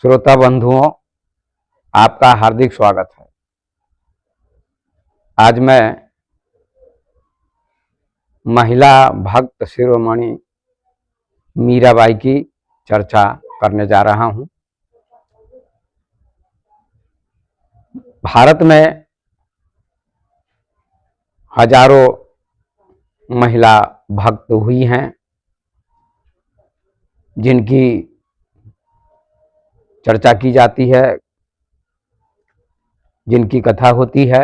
श्रोता बंधुओं, आपका हार्दिक स्वागत है। आज मैं महिला भक्त शिरोमणि मीराबाई की चर्चा करने जा रहा हूं। भारत में हजारों महिला भक्त हुई हैं, जिनकी चर्चा की जाती है, जिनकी कथा होती है।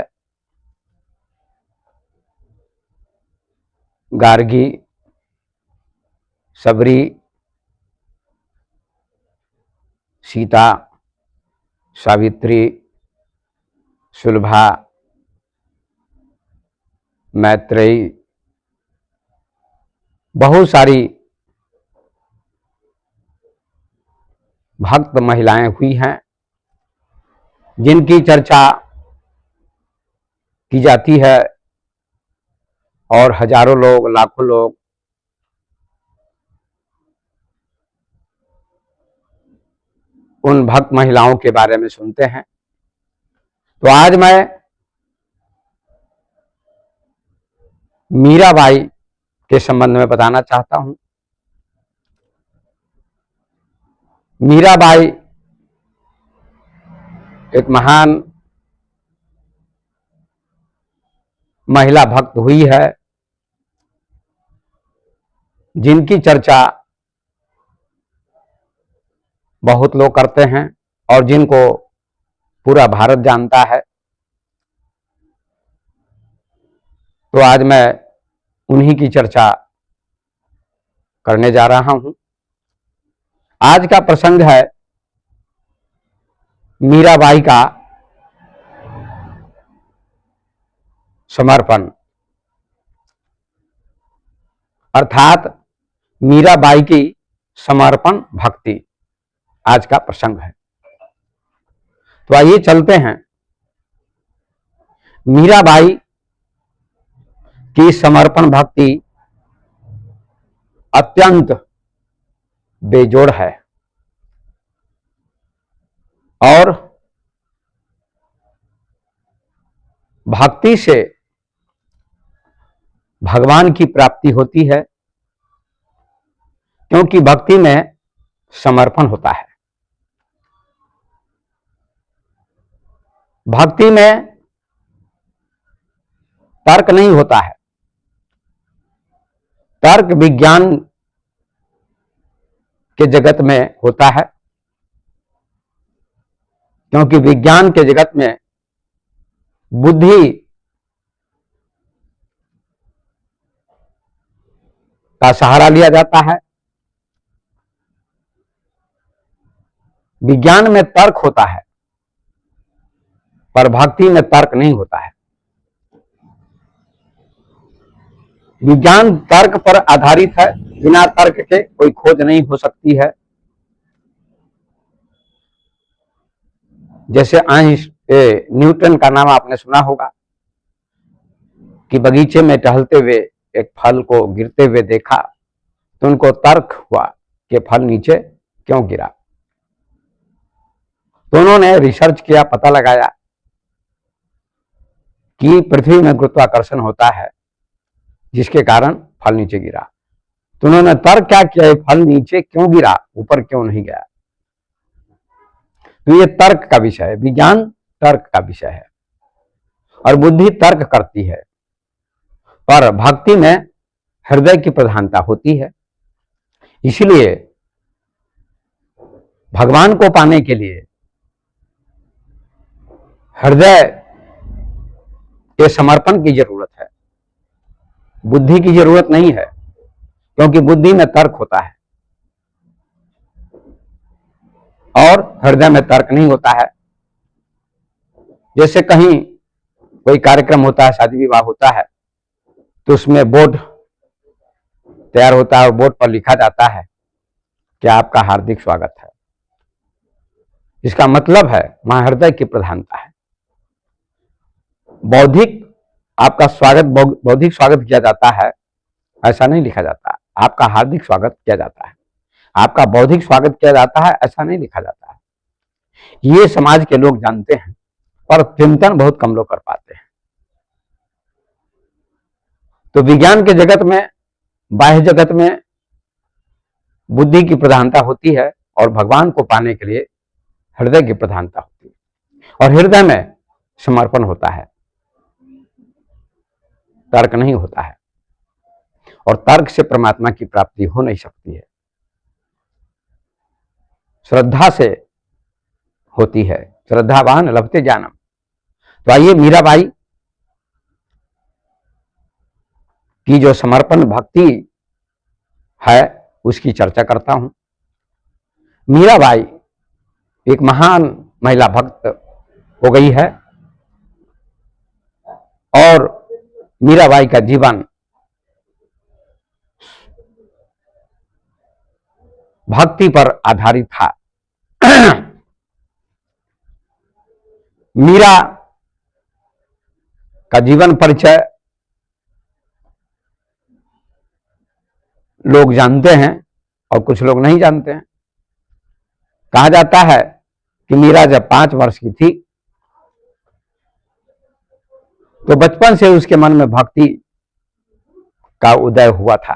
गार्गी, सबरी, सीता, सावित्री, सुलभा, मैत्रेयी, बहुत सारी भक्त महिलाएं हुई हैं, जिनकी चर्चा की जाती है और हजारों लोग, लाखों लोग उन भक्त महिलाओं के बारे में सुनते हैं। तो आज मैं मीराबाई के संबंध में बताना चाहता हूं। मीराबाई एक महान महिला भक्त हुई है, जिनकी चर्चा बहुत लोग करते हैं और जिनको पूरा भारत जानता है। तो आज मैं उन्हीं की चर्चा करने जा रहा हूं। आज का प्रसंग है मीराबाई का समर्पण, अर्थात मीराबाई की समर्पण भक्ति आज का प्रसंग है। तो आइए चलते हैं मीराबाई की समर्पण भक्ति अत्यंत बेजोड़ है और भक्ति से भगवान की प्राप्ति होती है, क्योंकि भक्ति में समर्पण होता है। भक्ति में तर्क नहीं होता है। तर्क विज्ञान के जगत में होता है, क्योंकि विज्ञान के जगत में बुद्धि का सहारा लिया जाता है। विज्ञान में तर्क होता है, पर भक्ति में तर्क नहीं होता है। विज्ञान तर्क पर आधारित है, बिना तर्क के कोई खोज नहीं हो सकती है। जैसे न्यूटन का नाम आपने सुना होगा कि बगीचे में टहलते हुए एक फल को गिरते हुए देखा, तो उनको तर्क हुआ कि फल नीचे क्यों गिरा। तो उन्होंने रिसर्च किया, पता लगाया कि पृथ्वी में गुरुत्वाकर्षण होता है, जिसके कारण फल नीचे गिरा। तो उन्होंने तर्क क्या किया, फल नीचे क्यों गिरा, ऊपर क्यों नहीं गया। तो ये तर्क का विषय है, विज्ञान तर्क का विषय है और बुद्धि तर्क करती है। पर भक्ति में हृदय की प्रधानता होती है। इसलिए भगवान को पाने के लिए हृदय के समर्पण की जरूरत है, बुद्धि की जरूरत नहीं है, क्योंकि बुद्धि में तर्क होता है और हृदय में तर्क नहीं होता है। जैसे कहीं कोई कार्यक्रम होता है, शादी विवाह होता है, तो उसमें बोर्ड तैयार होता है और बोर्ड पर लिखा जाता है कि आपका हार्दिक स्वागत है। इसका मतलब है वहां हृदय की प्रधानता है। बौद्धिक आपका स्वागत, बौद्धिक स्वागत किया जाता है, ऐसा नहीं लिखा जाता। आपका हार्दिक स्वागत किया जाता है, आपका बौद्धिक स्वागत किया जाता है, ऐसा नहीं लिखा जाता है। ये समाज के लोग जानते हैं, पर चिंतन बहुत कम लोग कर पाते हैं। तो विज्ञान के जगत में, बाह्य जगत में बुद्धि की प्रधानता होती है और भगवान को पाने के लिए हृदय की प्रधानता होती है, और हृदय में समर्पण होता है, तर्क नहीं होता है, और तर्क से परमात्मा की प्राप्ति हो नहीं सकती है, श्रद्धा से होती है। श्रद्धावान लभते ज्ञानम। तो आइए मीराबाई की जो समर्पण भक्ति है उसकी चर्चा करता हूं। मीराबाई एक महान महिला भक्त हो गई है, और मीराबाई का जीवन भक्ति पर आधारित था। मीरा का जीवन परिचय लोग जानते हैं और कुछ लोग नहीं जानते हैं। कहा जाता है कि मीरा जब 5 वर्ष की थी तो बचपन से उसके मन में भक्ति का उदय हुआ था,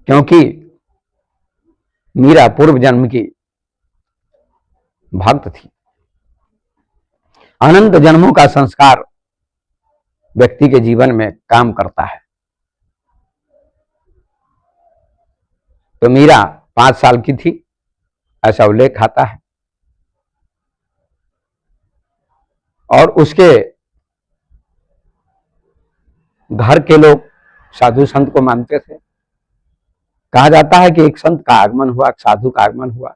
क्योंकि मीरा पूर्व जन्म की भक्त थी। अनंत जन्मों का संस्कार व्यक्ति के जीवन में काम करता है। तो मीरा 5 साल की थी, ऐसा उल्लेख आता है, और उसके घर के लोग साधु संत को मानते थे। कहा जाता है कि एक संत का आगमन हुआ, एक साधु का आगमन हुआ,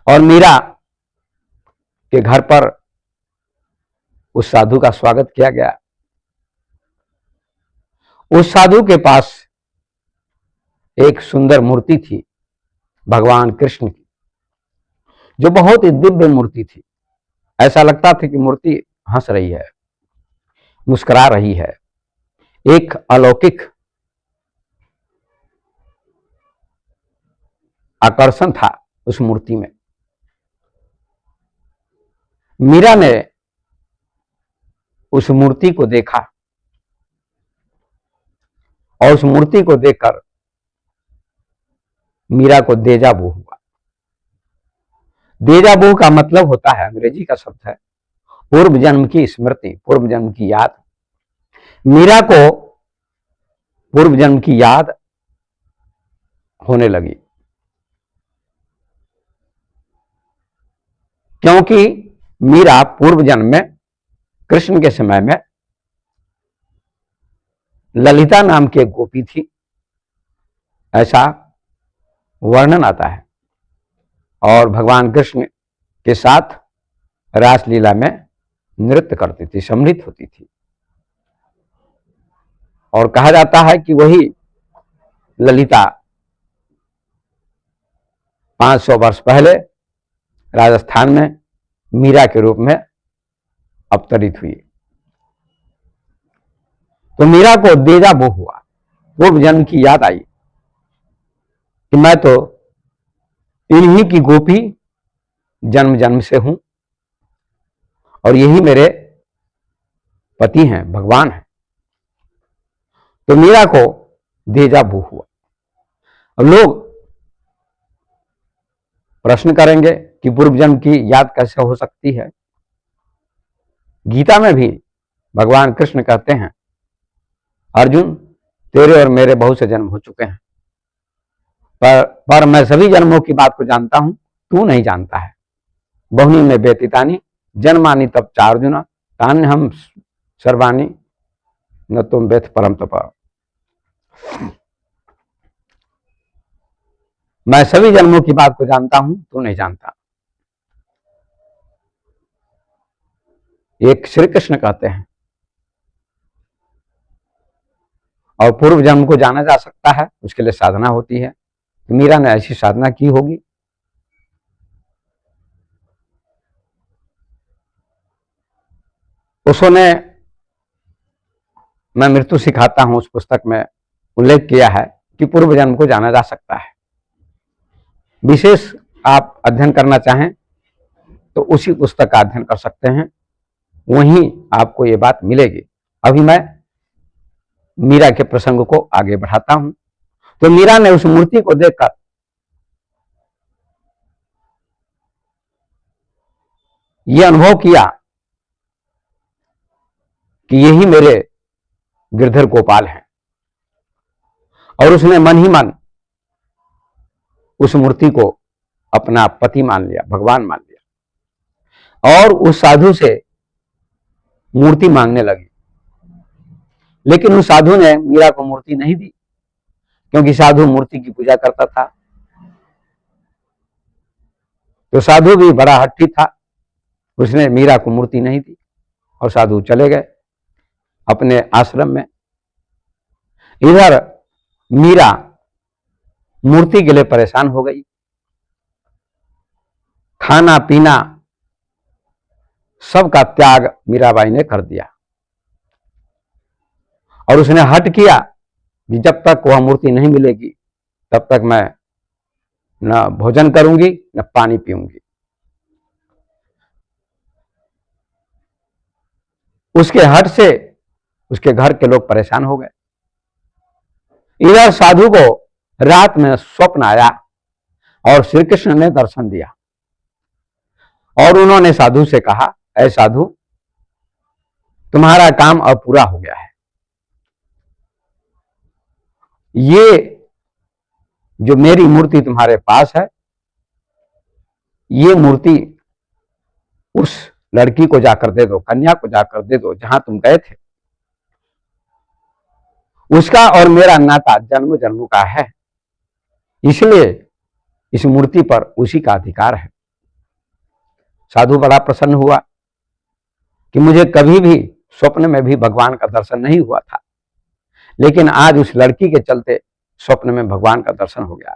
और मीरा के घर पर उस साधु का स्वागत किया गया। उस साधु के पास एक सुंदर मूर्ति थी भगवान कृष्ण की, जो बहुत ही दिव्य मूर्ति थी। ऐसा लगता था कि मूर्ति हंस रही है, मुस्कुरा रही है। एक अलौकिक आकर्षण था उस मूर्ति में। मीरा ने उस मूर्ति को देखा, और उस मूर्ति को देखकर मीरा को देजा वू हुआ। देजा वू का मतलब होता है, अंग्रेजी का शब्द है, पूर्व जन्म की स्मृति, पूर्व जन्म की याद। मीरा को पूर्व जन्म की याद होने लगी, क्योंकि मीरा पूर्व जन्म में कृष्ण के समय में ललिता नाम की एक गोपी थी, ऐसा वर्णन आता है, और भगवान कृष्ण के साथ रासलीला में नृत्य करती थी, सम्मिलित होती थी। और कहा जाता है कि वही ललिता 500 वर्ष पहले राजस्थान में मीरा के रूप में अवतरित हुई। तो मीरा को देजा वो हुआ, पूर्व जन्म की याद आई कि मैं तो इन्हीं की गोपी जन्म जन्म से हूं, और यही मेरे पति हैं, भगवान हैं। तो मीरा को देजा वो हुआ। अब लोग प्रश्न करेंगे कि पूर्व जन्म की याद कैसे हो सकती है। गीता में भी भगवान कृष्ण कहते हैं, अर्जुन तेरे और मेरे बहुत से जन्म हो चुके हैं, पर मैं सभी जन्मों की बात को जानता हूं, तू नहीं जानता है। बहुनी में व्यतीतानी जन्मानी तब चार्जुना तान्य हम सर्वाणी न तुम व्यथ परम तप। मैं सभी जन्मों की बात को जानता हूं, तू नहीं जानता। एक श्री कृष्ण कहते हैं, और पूर्व जन्म को जाना जा सकता है, उसके लिए साधना होती है। मीरा ने ऐसी साधना की होगी। उसने मैं मृत्यु सिखाता हूं उस पुस्तक में उल्लेख किया है कि पूर्व जन्म को जाना जा सकता है। विशेष आप अध्ययन करना चाहें तो उसी पुस्तक का अध्ययन कर सकते हैं, वहीं आपको ये बात मिलेगी। अभी मैं मीरा के प्रसंग को आगे बढ़ाता हूं। तो मीरा ने उस मूर्ति को देखकर यह अनुभव किया कि यही मेरे गिरधर गोपाल हैं, और उसने मन ही मन उस मूर्ति को अपना पति मान लिया, भगवान मान लिया, और उस साधु से मूर्ति मांगने लगी। लेकिन उस साधु ने मीरा को मूर्ति नहीं दी, क्योंकि साधु मूर्ति की पूजा करता था। तो साधु भी बड़ा हट्टी था, उसने मीरा को मूर्ति नहीं दी और साधु चले गए अपने आश्रम में। इधर मीरा मूर्ति के लिए परेशान हो गई, खाना पीना सबका त्याग मीराबाई ने कर दिया, और उसने हट किया कि जब तक वह मूर्ति नहीं मिलेगी तब तक मैं न भोजन करूंगी न पानी पीऊंगी। उसके हट से उसके घर के लोग परेशान हो गए। इधर साधु को रात में स्वप्न आया और श्री कृष्ण ने दर्शन दिया, और उन्होंने साधु से कहा, ऐ साधु, तुम्हारा काम अब पूरा हो गया है। ये जो मेरी मूर्ति तुम्हारे पास है, ये मूर्ति उस लड़की को जाकर दे दो, कन्या को जाकर दे दो जहां तुम गए थे। उसका और मेरा नाता जन्म जन्म का है, इसलिए इस मूर्ति पर उसी का अधिकार है। साधु बड़ा प्रसन्न हुआ कि मुझे कभी भी स्वप्न में भी भगवान का दर्शन नहीं हुआ था, लेकिन आज उस लड़की के चलते स्वप्न में भगवान का दर्शन हो गया।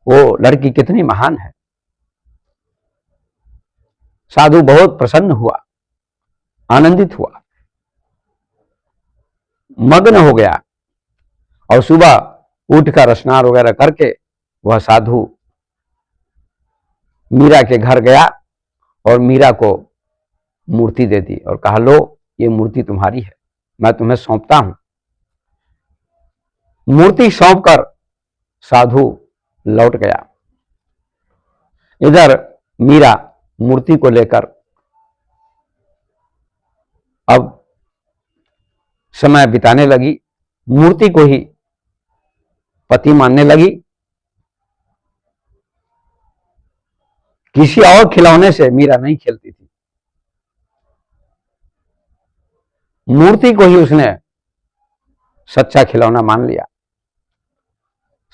वो लड़की कितनी महान है। साधु बहुत प्रसन्न हुआ, आनंदित हुआ, मग्न हो गया, और सुबह उठकर स्नान वगैरह करके वह साधु मीरा के घर गया और मीरा को मूर्ति दे दी और कहा, लो ये मूर्ति तुम्हारी है, मैं तुम्हें सौंपता हूं। मूर्ति सौंपकर साधु लौट गया। इधर मीरा मूर्ति को लेकर अब समय बिताने लगी, मूर्ति को ही पति मानने लगी। किसी और खिलौने से मीरा नहीं खेलती थी, मूर्ति को ही उसने सच्चा खिलौना मान लिया।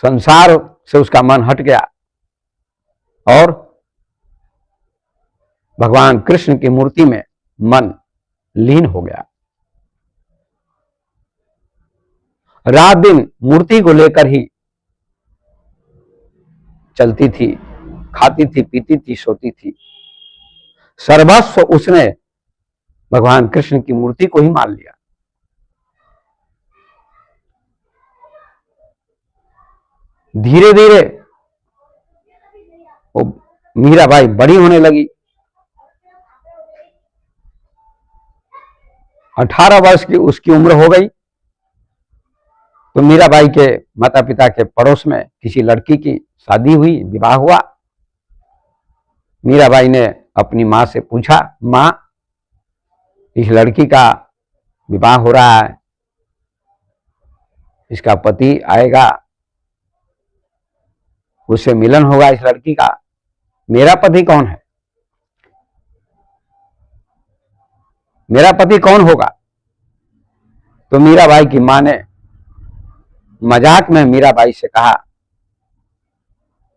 संसार से उसका मन हट गया और भगवान कृष्ण की मूर्ति में मन लीन हो गया। रात दिन मूर्ति को लेकर ही चलती थी, खाती थी, पीती थी, सोती थी। सर्वस्व उसने भगवान कृष्ण की मूर्ति को ही मान लिया। धीरे धीरे वो मीराबाई बड़ी होने लगी। 18 वर्ष की उसकी उम्र हो गई तो मीराबाई के माता पिता के पड़ोस में किसी लड़की की शादी हुई, विवाह हुआ। मीराबाई ने अपनी मां से पूछा, मां, इस लड़की का विवाह हो रहा है, इसका पति आएगा, उससे मिलन होगा इस लड़की का, मेरा पति कौन है, मेरा पति कौन होगा? तो मीराबाई की मां ने मजाक में मीराबाई से कहा,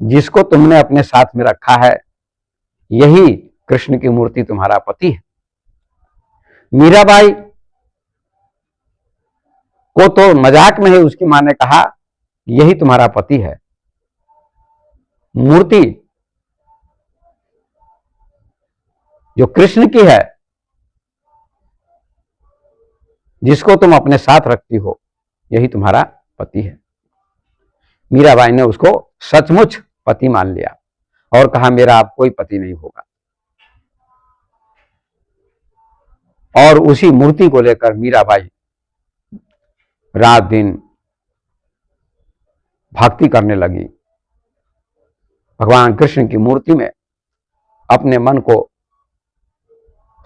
जिसको तुमने अपने साथ में रखा है यही कृष्ण की मूर्ति तुम्हारा पति है। मीराबाई को तो मजाक में ही उसकी मां ने कहा, यही तुम्हारा पति है। मूर्ति जो कृष्ण की है, जिसको तुम अपने साथ रखती हो, यही तुम्हारा पति है। मीराबाई ने उसको सचमुच पति मान लिया और कहा मेरा अब कोई पति नहीं होगा। और उसी मूर्ति को लेकर मीराबाई रात दिन भक्ति करने लगी। भगवान कृष्ण की मूर्ति में अपने मन को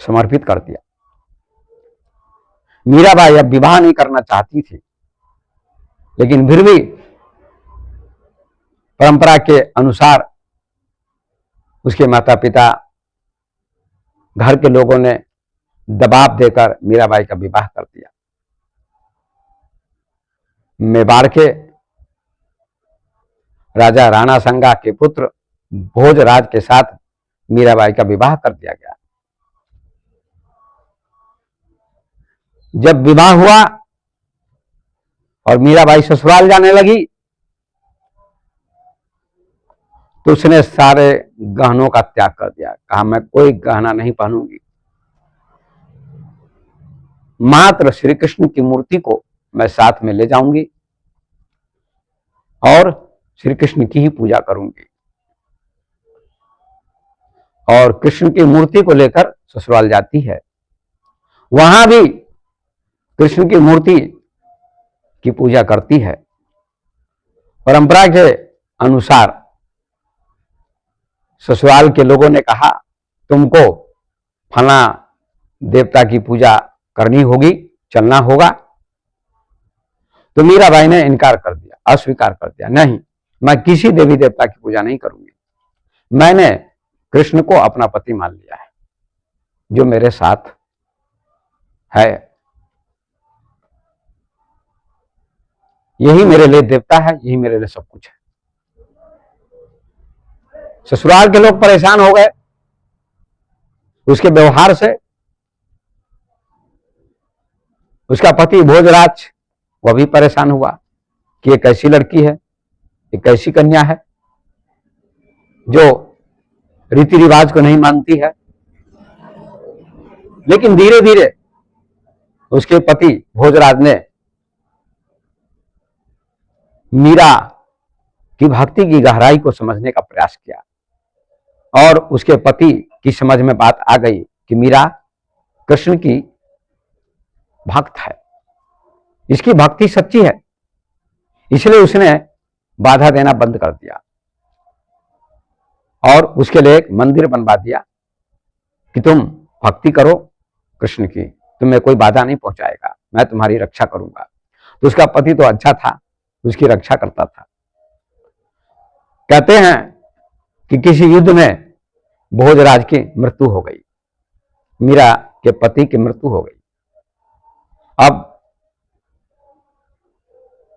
समर्पित कर दिया। मीराबाई अब विवाह नहीं करना चाहती थी, लेकिन फिर भी परंपरा के अनुसार उसके माता पिता, घर के लोगों ने दबाव देकर मीराबाई का विवाह कर दिया। मेवाड़ के राजा राणा संगा के पुत्र भोजराज के साथ मीराबाई का विवाह कर दिया गया। जब विवाह हुआ और मीराबाई ससुराल जाने लगी तो उसने सारे गहनों का त्याग कर दिया। कहा मैं कोई गहना नहीं पहनूंगी, मात्र श्री कृष्ण की मूर्ति को मैं साथ में ले जाऊंगी और श्री कृष्ण की ही पूजा करूंगी। और कृष्ण की मूर्ति को लेकर ससुराल जाती है। वहां भी कृष्ण की मूर्ति की पूजा करती है। परंपरा के अनुसार ससुराल के लोगों ने कहा तुमको फला देवता की पूजा करनी होगी, चलना होगा। तो मीराबाई ने इनकार कर दिया, अस्वीकार कर दिया, नहीं मैं किसी देवी देवता की पूजा नहीं करूंगी। मैंने कृष्ण को अपना पति मान लिया है, जो मेरे साथ है, यही मेरे लिए देवता है, यही मेरे लिए सब कुछ है। ससुराल के लोग परेशान हो गए उसके व्यवहार से। उसका पति भोजराज वह भी परेशान हुआ कि ये कैसी लड़की है, ये कैसी कन्या है जो रीति रिवाज को नहीं मानती है। लेकिन धीरे धीरे उसके पति भोजराज ने मीरा की भक्ति की गहराई को समझने का प्रयास किया और उसके पति की समझ में बात आ गई कि मीरा कृष्ण की भक्त है, इसकी भक्ति सच्ची है, इसलिए उसने बाधा देना बंद कर दिया और उसके लिए एक मंदिर बनवा दिया कि तुम भक्ति करो कृष्ण की, तुम्हें कोई बाधा नहीं पहुंचाएगा, मैं तुम्हारी रक्षा करूंगा। तो उसका पति तो अच्छा था, उसकी रक्षा करता था। कहते हैं कि किसी युद्ध में भोजराज की मृत्यु हो गई, मीरा के पति की मृत्यु हो गई। अब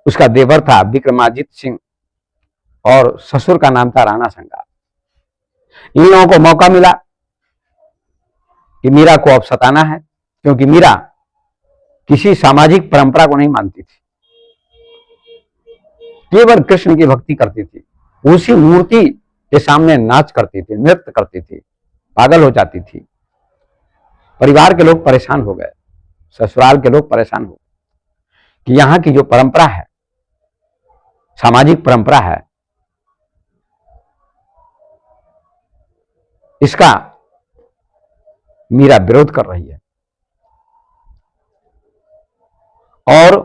उसका देवर था विक्रमाजीत सिंह और ससुर का नाम था राणा संगा। इन लोगों को मौका मिला कि मीरा को अब सताना है, क्योंकि मीरा किसी सामाजिक परंपरा को नहीं मानती थी, केवल कृष्ण की भक्ति करती थी। उसी मूर्ति के सामने नाच करती थी, नृत्य करती थी, पागल हो जाती थी। परिवार के लोग परेशान हो गए, ससुराल के लोग परेशान हो गए कि यहां की जो परंपरा है, सामाजिक परंपरा है, इसका मीरा विरोध कर रही है। और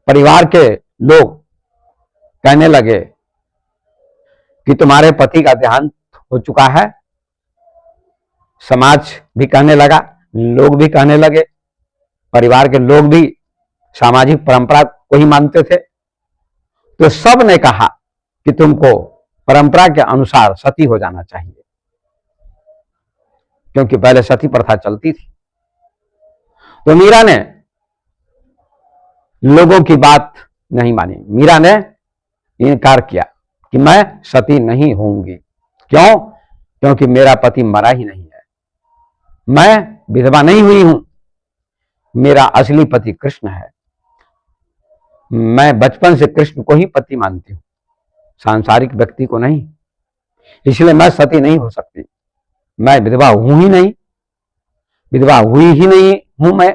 परिवार के लोग कहने लगे कि तुम्हारे पति का देहांत हो चुका है। समाज भी कहने लगा, लोग भी कहने लगे, परिवार के लोग भी सामाजिक परंपरा को ही मानते थे। तो सब ने कहा कि तुमको परंपरा के अनुसार सती हो जाना चाहिए, क्योंकि पहले सती प्रथा चलती थी। तो मीरा ने लोगों की बात नहीं मानी, मीरा ने इनकार किया कि मैं सती नहीं होऊंगी। क्यों? क्योंकि मेरा पति मरा ही नहीं है, मैं विधवा नहीं हुई हूं, मेरा असली पति कृष्ण है। मैं बचपन से कृष्ण को ही पति मानती हूं, सांसारिक व्यक्ति को नहीं, इसलिए मैं सती नहीं हो सकती। मैं विधवा हूं ही नहीं, विधवा हुई ही नहीं हूं मैं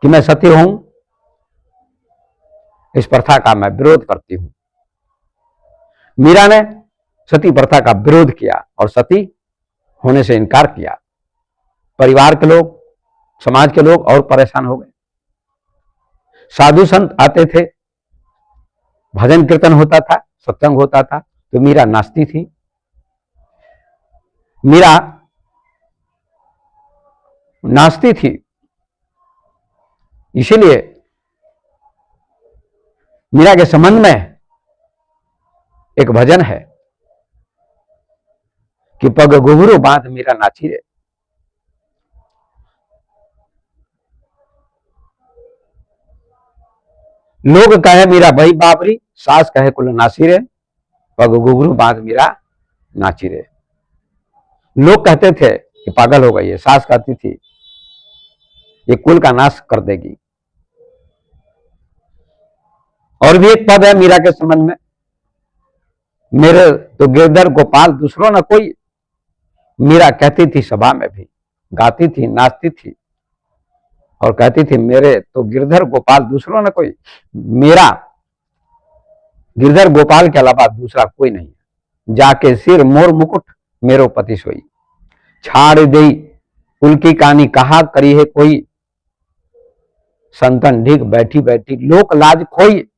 कि मैं सती हूं। इस प्रथा का मैं विरोध करती हूं। मीरा ने सती प्रथा का विरोध किया और सती होने से इनकार किया। परिवार के लोग, समाज के लोग और परेशान हो गए। साधु संत आते थे, भजन कीर्तन होता था, सत्संग होता था, तो मीरा नाचती थी। मीरा नाचती थी, इसीलिए मीरा के संबंध में एक भजन है कि पग घुंघरू बांध मीरा नाची रे। लोग कहे मीरा बही बाबरी, सास कहे कुल नासी रे, पग घुंघरू बांध मीरा नाची रे। लोग कहते थे कि पागल हो गई है, सास कहती थी ये कुल का नाश कर देगी। और भी एक पद है मीरा के संबंध में, मेरे तो गिरधर गोपाल दूसरों न कोई। मीरा कहती थी सभा में भी, गाती थी, नाचती थी और कहती थी मेरे तो गिरधर गोपाल दूसरों न कोई। मेरा गिरधर गोपाल के अलावा दूसरा कोई नहीं। जाके सिर मोर मुकुट मेरो पति सोई, छाड़ दई कुल की कहानी कहा करी है कोई। संतन ढीक बैठी बैठी लोक लाज खोई,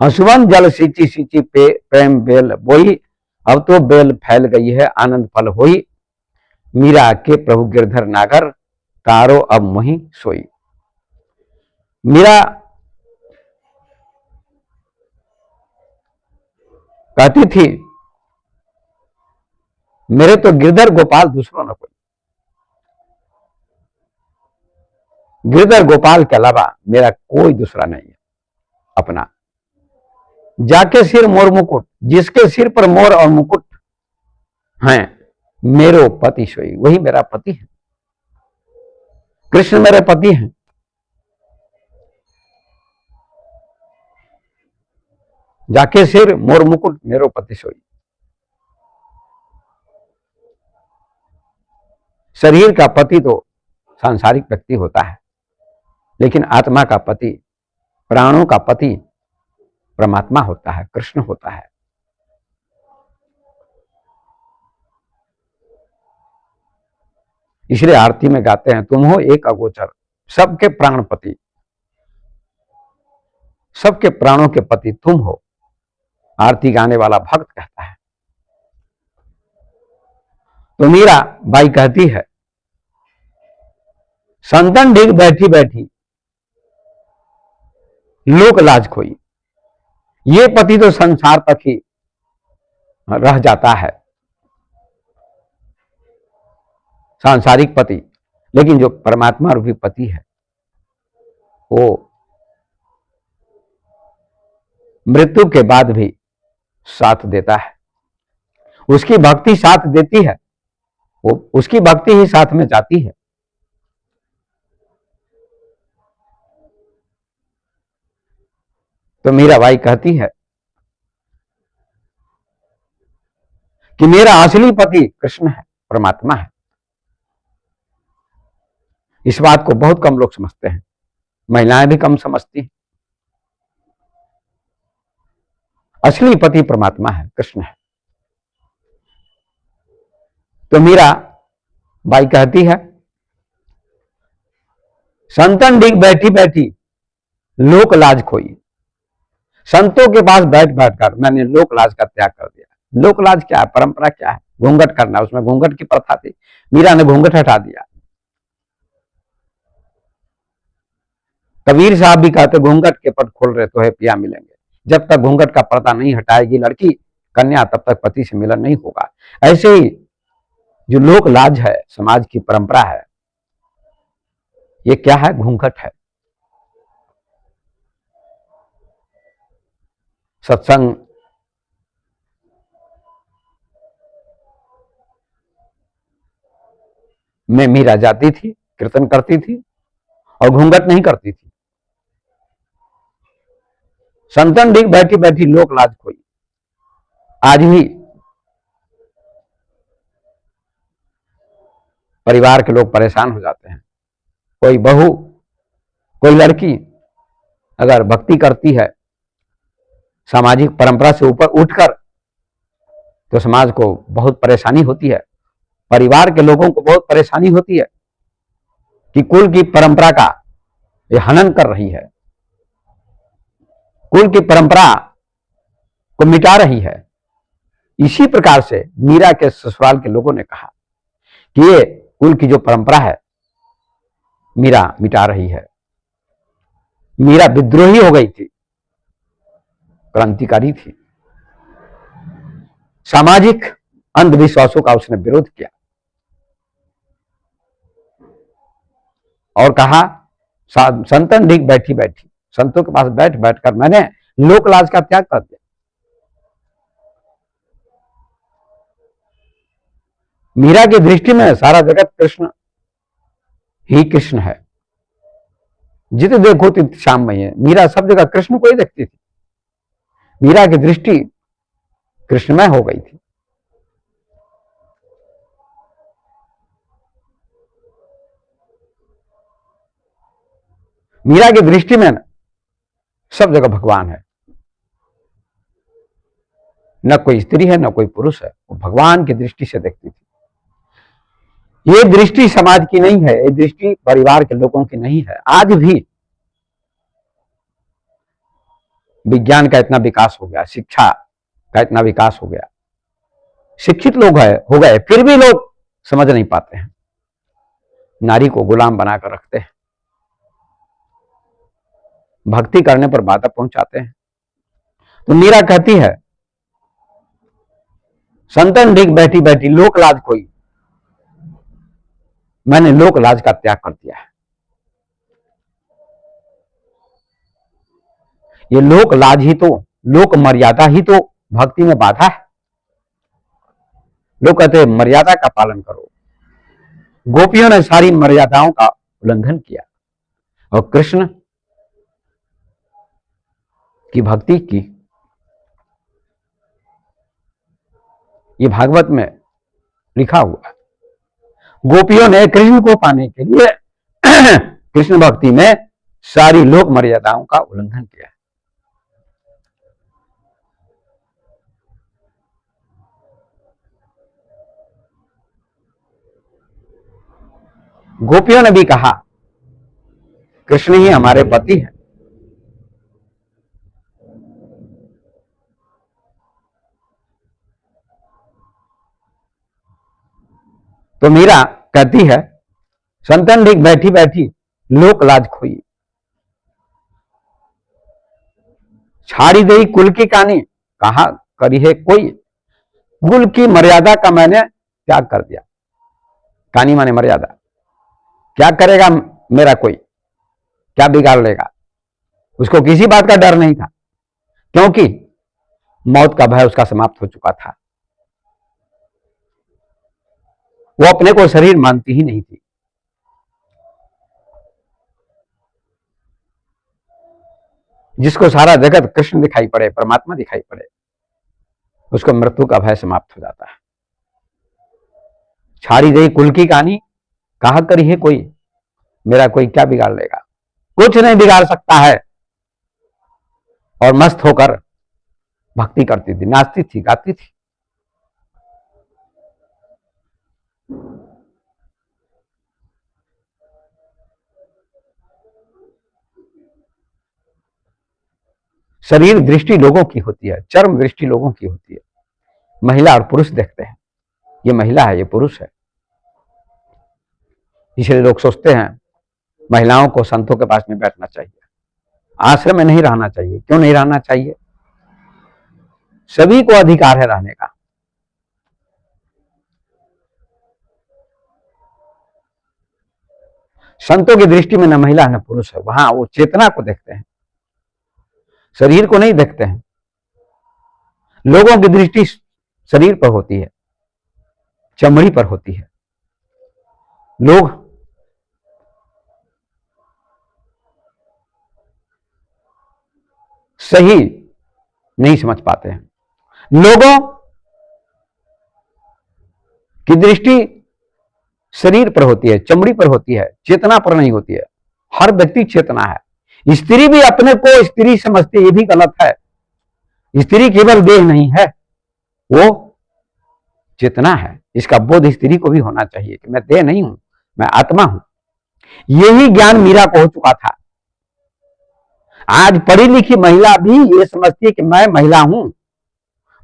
हसवन जल सींची सींची पे प्रेम बेल बोई। अब तो बेल फैल गई है आनंद फल होई, मीरा के प्रभु गिरधर नागर तारो अब मोही सोई। मीरा कहती थी मेरे तो गिरधर गोपाल दूसरों न कोई। गिरधर गोपाल के अलावा मेरा कोई दूसरा नहीं है अपना। जाके सिर मोर मुकुट, जिसके सिर पर मोर और मुकुट हैं, मेरो पति सोई, वही मेरा पति है। कृष्ण मेरे पति हैं। जाके सिर मोर मुकुट मेरो पति सोई। शरीर का पति तो सांसारिक व्यक्ति होता है, लेकिन आत्मा का पति, प्राणों का पति परमात्मा होता है, कृष्ण होता है। इसलिए आरती में गाते हैं तुम हो एक अगोचर, सबके प्राणपति, सबके प्राणों के पति तुम हो। आरती गाने वाला भक्त कहता है। तो मीरा बाई कहती है संतन ढीक बैठी बैठी लोक लाज खोई। ये पति तो संसार तक ही रह जाता है, सांसारिक पति, लेकिन जो परमात्मा रूपी पति है वो मृत्यु के बाद भी साथ देता है। उसकी भक्ति साथ देती है, वो उसकी भक्ति ही साथ में जाती है। तो मीराबाई कहती है कि मेरा असली पति कृष्ण है, परमात्मा है। इस बात को बहुत कम लोग समझते हैं, महिलाएं भी कम समझती हैं। असली पति परमात्मा है, कृष्ण है। तो मीरा बाई कहती है संतन ढीक बैठी बैठी लोक लाज खोई। संतों के पास बैठ बैठकर मैंने लोक लाज का त्याग कर दिया। लोक लाज क्या है? परंपरा क्या है? घूंघट करना, उसमें घूंघट की प्रथा थी, मीरा ने घूंघट हटा दिया। कबीर साहब भी कहते घूंघट के पट खोल रहे तो है पिया मिलेंगे। जब तक घूंघट का पर्दा नहीं हटाएगी लड़की कन्या, तब तक पति से मिलन नहीं होगा। ऐसे ही जो लोक लाज है, समाज की परंपरा है, ये क्या है? घूंघट है। सत्संग में मीरा जाती थी, कीर्तन करती थी और घूंघट नहीं करती थी। संतन ढीक बैठी बैठी लोक लाज खोई। आज भी परिवार के लोग परेशान हो जाते हैं। कोई बहू, कोई लड़की अगर भक्ति करती है सामाजिक परंपरा से ऊपर उठकर तो समाज को बहुत परेशानी होती है, परिवार के लोगों को बहुत परेशानी होती है कि कुल की परंपरा का ये हनन कर रही है, कुल की परंपरा को मिटा रही है। इसी प्रकार से मीरा के ससुराल के लोगों ने कहा कि ये कुल की जो परंपरा है मीरा मिटा रही है। मीरा विद्रोही हो गई थी, क्रांतिकारी थी, सामाजिक अंधविश्वासों का उसने विरोध किया और कहा संतन ढीक बैठी बैठी, संतों के पास बैठ बैठकर मैंने लोक लाज का त्याग कर दिया। मीरा की दृष्टि में सारा जगत कृष्ण ही कृष्ण है, जित देखो तित श्याम में है। मीरा सब जगह कृष्ण को ही देखती थी, मीरा की दृष्टि कृष्णमय हो गई थी। मीरा की दृष्टि में सब जगह भगवान है, न कोई स्त्री है न कोई पुरुष है, वो भगवान की दृष्टि से देखती थी। ये दृष्टि समाज की नहीं है, ये दृष्टि परिवार के लोगों की नहीं है। आज भी विज्ञान का इतना विकास हो गया, शिक्षा का इतना विकास हो गया, शिक्षित लोग हो गए, फिर भी लोग समझ नहीं पाते हैं, नारी को गुलाम बनाकर रखते हैं, भक्ति करने पर बाधा पहुंचाते हैं। तो मीरा कहती है संतन ढीक बैठी बैठी लोक लाज कोई, मैंने लोक लाज का त्याग कर दिया है। ये लोक लाज ही तो, लोक मर्यादा ही तो भक्ति में बाधा है। लोग कहते हैं मर्यादा का पालन करो, गोपियों ने सारी मर्यादाओं का उल्लंघन किया और कृष्ण की भक्ति की। ये भागवत में लिखा हुआ है, गोपियों ने कृष्ण को पाने के लिए कृष्ण भक्ति में सारी लोक मर्यादाओं का उल्लंघन किया। गोपियों ने भी कहा कृष्ण ही हमारे पति हैं। तो मीरा कहती है संतन ढीक बैठी बैठी लोक लाज खोई, छाड़ी गई कुल की कहानी कहा करी है कोई। कुल की मर्यादा का मैंने त्याग कर दिया। कहानी माने मर्यादा, क्या करेगा मेरा कोई, क्या बिगाड़ लेगा। उसको किसी बात का डर नहीं था, क्योंकि मौत का भय उसका समाप्त हो चुका था। वो अपने को शरीर मानती ही नहीं थी। जिसको सारा जगत कृष्ण दिखाई पड़े, परमात्मा दिखाई पड़े, उसको मृत्यु का भय समाप्त हो जाता है। छाड़ी गई कुल की कहानी कहा करी है कोई, मेरा कोई क्या बिगाड़ लेगा। कुछ नहीं बिगाड़ सकता है। और मस्त होकर भक्ति करती थी, नाचती थी, गाती थी। शरीर दृष्टि लोगों की होती है, चर्म दृष्टि लोगों की होती है। महिला और पुरुष देखते हैं, ये महिला है, ये पुरुष है। इसलिए लोग सोचते हैं महिलाओं को संतों के पास में बैठना चाहिए, आश्रम में नहीं रहना चाहिए। क्यों नहीं रहना चाहिए? सभी को अधिकार है रहने का। संतों की दृष्टि में न महिला न पुरुष है, वहां वो चेतना को देखते हैं, शरीर को नहीं देखते हैं। लोगों की दृष्टि शरीर पर होती है, चमड़ी पर होती है। लोग सही नहीं समझ पाते हैं। लोगों की दृष्टि शरीर पर होती है, चमड़ी पर होती है, चेतना पर नहीं होती है। हर व्यक्ति चेतना है। स्त्री भी अपने को स्त्री समझती है, ये भी गलत है। स्त्री केवल देह नहीं है, वो चेतना है। इसका बोध स्त्री को भी होना चाहिए कि मैं देह नहीं हूं, मैं आत्मा हूं। यही ज्ञान मीरा को हो चुका था। आज पढ़ी लिखी महिला भी ये समझती है कि मैं महिला हूं,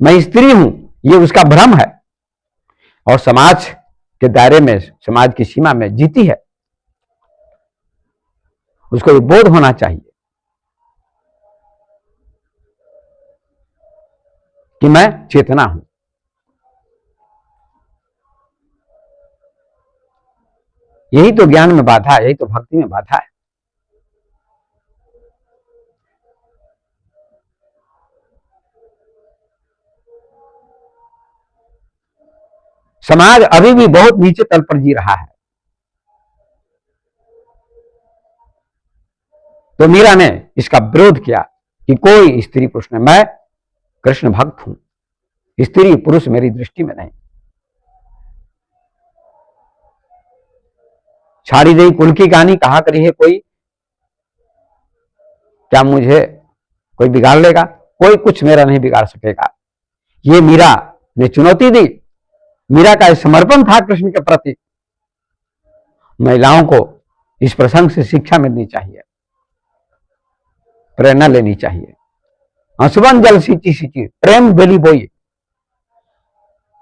मैं स्त्री हूं, ये उसका भ्रम है और समाज के दायरे में, समाज की सीमा में जीती है। उसको ये बोध होना चाहिए कि मैं चेतना हूं। यही तो ज्ञान में बाधा है, यही तो भक्ति में बाधा है। समाज अभी भी बहुत नीचे तल पर जी रहा है। तो मीरा ने इसका विरोध किया कि कोई स्त्री पुरुष नहीं, मैं कृष्ण भक्त हूं, स्त्री पुरुष मेरी दृष्टि में नहीं। छाड़ी गई कुल की कहानी कहा करी है कोई, क्या मुझे कोई बिगाड़ लेगा? कोई कुछ मेरा नहीं बिगाड़ सकेगा। ये मीरा ने चुनौती दी। मीरा का समर्पण था कृष्ण के प्रति। महिलाओं को इस प्रसंग से शिक्षा मिलनी चाहिए, प्रेरणा लेनी चाहिए। आंसुवन जल सींची सींची प्रेम बेली बोई,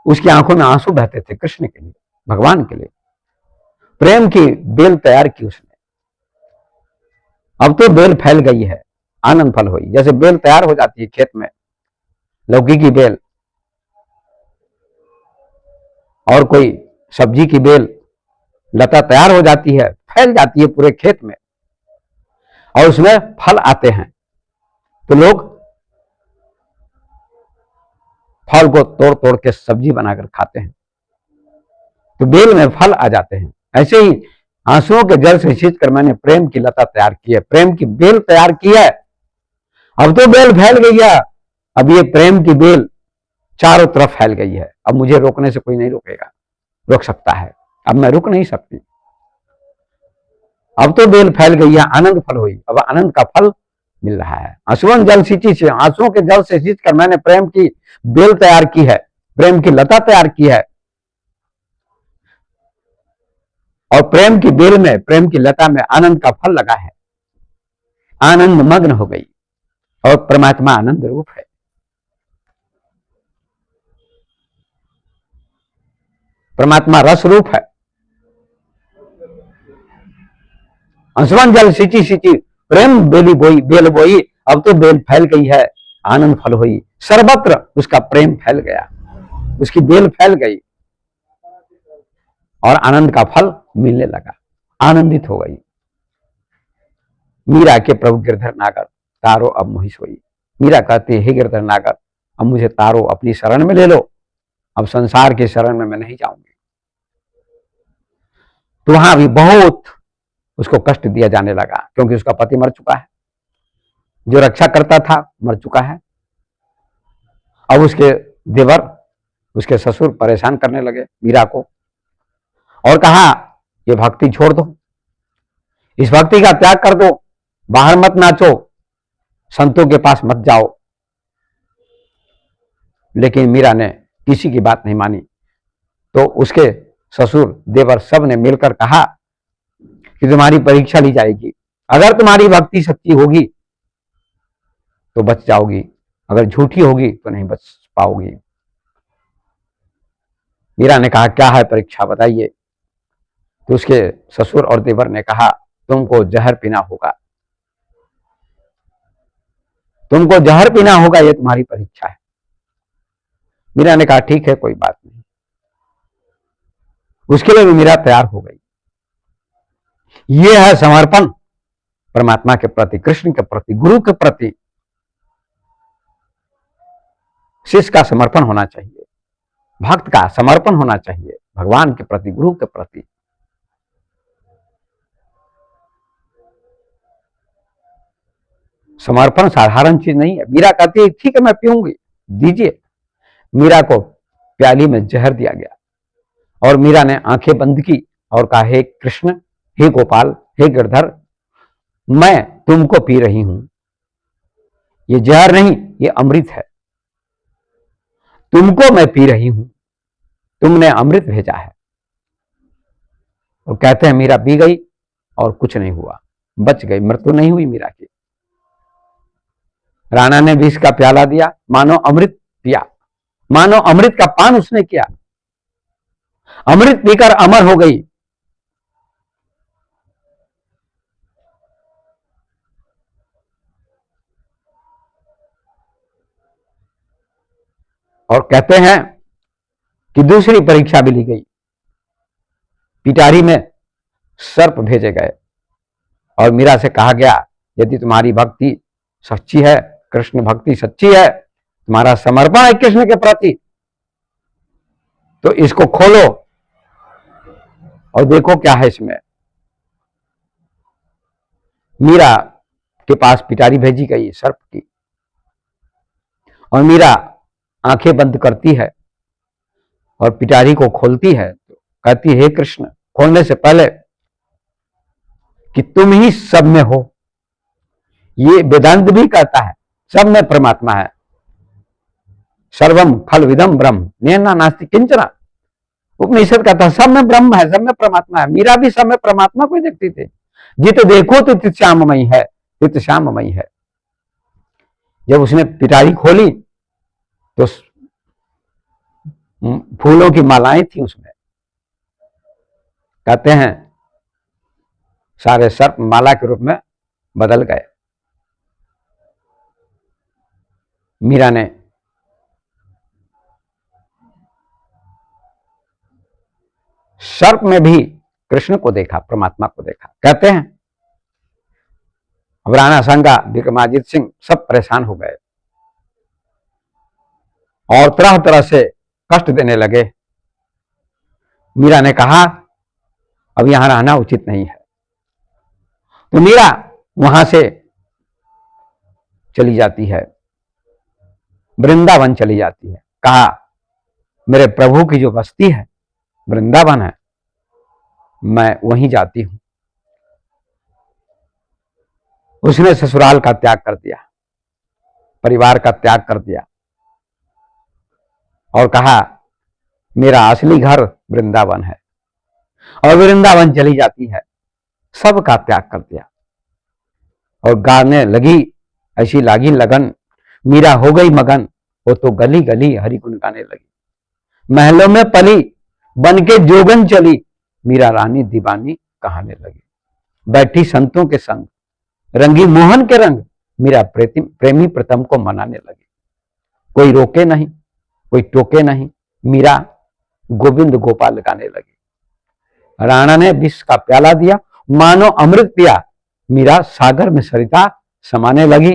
उसकी आंखों में आंसू बहते थे कृष्ण के लिए, भगवान के लिए। प्रेम की बेल तैयार की उसने। अब तो बेल फैल गई है, आनंद फल हुई। जैसे बेल तैयार हो जाती है खेत में, लौकी की बेल और कोई सब्जी की बेल, लता तैयार हो जाती है, फैल जाती है पूरे खेत में और उसमें फल आते हैं, तो लोग फल को तोड़ तोड़ के सब्जी बनाकर खाते हैं, तो बेल में फल आ जाते हैं। ऐसे ही आंसुओं के जल से सींच कर मैंने प्रेम की लता तैयार की है, प्रेम की बेल तैयार की है। अब तो बेल फैल गई है, अब ये प्रेम की बेल चारों तरफ फैल गई है। अब मुझे रोकने से कोई नहीं रोकेगा, रोक सकता है, अब मैं रुक नहीं सकती। अब तो बेल फैल गई है, आनंद फल हुई, अब आनंद का फल मिल रहा है। आंसुओं जल सींची से, आंसुओं के जल से सींच कर मैंने प्रेम की बेल तैयार की है, प्रेम की लता तैयार की है और प्रेम की बेल में, प्रेम की लता में आनंद का फल लगा है। आनंद मग्न हो गई और परमात्मा आनंद रूप है। परमात्मा रस रूप है। आंसुवन जल सींची सींची प्रेम बेली बोई, बेल बोई, अब तो बेल फैल गई है, आनंद फल हुई। सर्वत्र उसका प्रेम फैल गया, उसकी बेल फैल गई और आनंद का फल मिलने लगा। आनंदित हो गई। मीरा के प्रभु गिरधर नागर तारो अब मोहि सोई। मीरा कहती है, हे गिरधर नागर, अब मुझे तारो, अपनी शरण में ले लो, अब संसार के शरण में मैं नहीं जाऊंगी। तो वहां भी बहुत उसको कष्ट दिया जाने लगा, क्योंकि उसका पति मर चुका है, जो रक्षा करता था मर चुका है। अब उसके देवर, उसके ससुर परेशान करने लगे मीरा को और कहा, ये भक्ति छोड़ दो, इस भक्ति का त्याग कर दो, बाहर मत नाचो, संतों के पास मत जाओ। लेकिन मीरा ने किसी की बात नहीं मानी। तो उसके ससुर, देवर सब ने मिलकर कहा कि तुम्हारी परीक्षा ली जाएगी, अगर तुम्हारी भक्ति सच्ची होगी तो बच जाओगी, अगर झूठी होगी तो नहीं बच पाओगी। मीरा ने कहा, क्या है परीक्षा, बताइए। तो उसके ससुर और देवर ने कहा, तुमको जहर पीना होगा, तुमको जहर पीना होगा, ये तुम्हारी परीक्षा है। मीरा ने कहा, ठीक है, कोई बात नहीं। उसके लिए भी मीरा तैयार हो गई। ये है समर्पण परमात्मा के प्रति, कृष्ण के प्रति, गुरु के प्रति। शिष्य का समर्पण होना चाहिए, भक्त का समर्पण होना चाहिए भगवान के प्रति, गुरु के प्रति। समर्पण साधारण चीज नहीं है। मीरा कहती है, ठीक है मैं पीऊंगी, दीजिए। मीरा को प्याली में जहर दिया गया और मीरा ने आंखें बंद की और कहा, हे कृष्ण, हे गोपाल, हे गिरधर, मैं तुमको पी रही हूं। ये जहर नहीं, ये अमृत है। तुमको मैं पी रही हूं, तुमने अमृत भेजा है। और कहते हैं मीरा पी गई और कुछ नहीं हुआ, बच गई, मृत्यु नहीं हुई मीरा की। राणा ने विष का प्याला दिया, मानो अमृत पिया, मानो अमृत का पान उसने किया, अमृत पीकर अमर हो गई। और कहते हैं कि दूसरी परीक्षा भी ली गई, पिटारी में सर्प भेजे गए और मीरा से कहा गया यदि तुम्हारी भक्ति सच्ची है, कृष्ण भक्ति सच्ची है, तुम्हारा समर्पण है कृष्ण के प्रति, तो इसको खोलो और देखो क्या है इसमें। मीरा के पास पिटारी भेजी गई सर्प की, और मीरा आंखें बंद करती है और पिटारी को खोलती है, तो कहती है हे कृष्ण, खोलने से पहले कि तुम ही सब में हो। ये वेदांत भी कहता है सब में परमात्मा है, सर्वम खल विदम ब्रह्म नेना नास्ति किंचना। उपनिषद कहता है सब में ब्रह्म है, सब में परमात्मा है। मीरा भी सब में परमात्मा को देखती थी। जित देखो तो तित श्याममयी है, तित श्याममयी है। जब उसने पिटारी खोली तो फूलों की मालाएं थी उसमें। कहते हैं सारे सर्प माला के रूप में बदल गए। मीरा ने सर्प में भी कृष्ण को देखा, परमात्मा को देखा। कहते हैं अब राणा संगा, विक्रमादित्य सिंह सब परेशान हो गए और तरह तरह से कष्ट देने लगे। मीरा ने कहा अब यहां रहना उचित नहीं है, तो मीरा वहां से चली जाती है, वृंदावन चली जाती है। कहा मेरे प्रभु की जो बस्ती है वृंदावन है, मैं वहीं जाती हूं। उसने ससुराल का त्याग कर दिया, परिवार का त्याग कर दिया और कहा मेरा असली घर वृंदावन है, और वृंदावन चली जाती है, सबका त्याग कर दिया और गाने लगी। ऐसी लागी लगन, मीरा हो गई मगन, वो तो गली गली हरि गुण गाने लगी। महलों में पली बन के जोगन चली, मीरा रानी दीवानी कहाने लगी। बैठी संतों के संग, रंगी मोहन के रंग, मीरा प्रेमी प्रीतम को मनाने लगी। कोई रोके नहीं, कोई टोके नहीं, मीरा गोविंद गोपाल गाने लगी। राणा ने विष का प्याला दिया, मानो अमृत पिया, मीरा सागर में सरिता समाने लगी।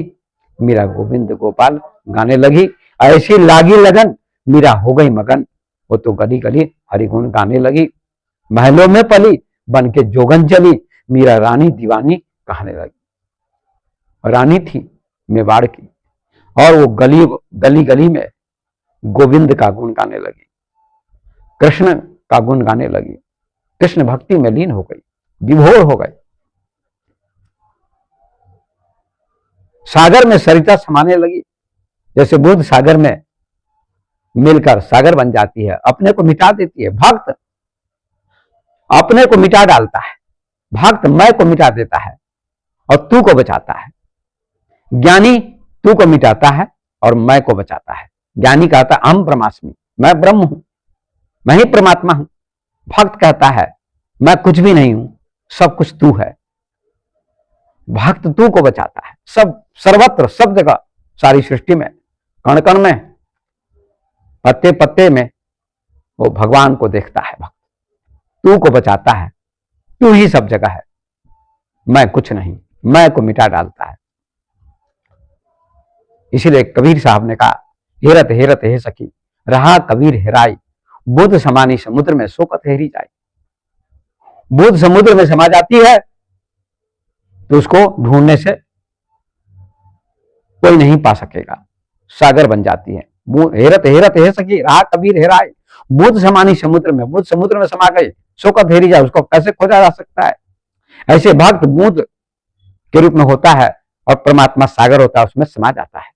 मीरा गोविंद गोपाल गाने लगी। ऐसी लागी लगन, मीरा हो गई मगन, वो तो गली गली हरिगुण गाने लगी। महलों में पली बन के जोगन चली, मीरा रानी दीवानी कहने लगी। रानी थी मेवाड़ की, और वो गली गली गली में गोविंद का गुण गाने लगी, कृष्ण का गुण गाने लगी। कृष्ण भक्ति में लीन हो गई, विभोर हो गई। सागर में सरिता समाने लगी, जैसे बुद्ध सागर में मिलकर सागर बन जाती है, अपने को मिटा देती है। भक्त अपने को मिटा डालता है, भक्त मैं को मिटा देता है और तू को बचाता है। ज्ञानी तू को मिटाता है और मैं को बचाता है। ज्ञानी कहता है अहम ब्रह्मास्मि, मैं ब्रह्म हूं, मैं ही परमात्मा हूं। भक्त कहता है मैं कुछ भी नहीं हूं, सब कुछ तू है। भक्त तू को बचाता है। सब सर्वत्र, सब जगह, सारी सृष्टि में, कण कण में, पत्ते पत्ते में वो भगवान को देखता है। भक्त तू को बचाता है, तू ही सब जगह है, मैं कुछ नहीं, मैं को मिटा डालता है। इसीलिए कबीर साहब ने कहा हेरत हेरत हे सखी, रहा कबीर हेराई, बुद्ध समानी समुद्र में सोकत हेरी जाए। बुद्ध समुद्र में समा जाती है तो उसको ढूंढने से कोई नहीं पा सकेगा, सागर बन जाती है। हेरत हेरत हे सखी, रहा कबीर हेराई, बुद्ध समानी समुद्र में, बुद्ध समुद्र में समा गई, सोकत हेरी जाए, उसको कैसे खोजा जा सकता है। ऐसे भक्त बुद्ध के रूप में होता है और परमात्मा सागर होता है, उसमें समा जाता है।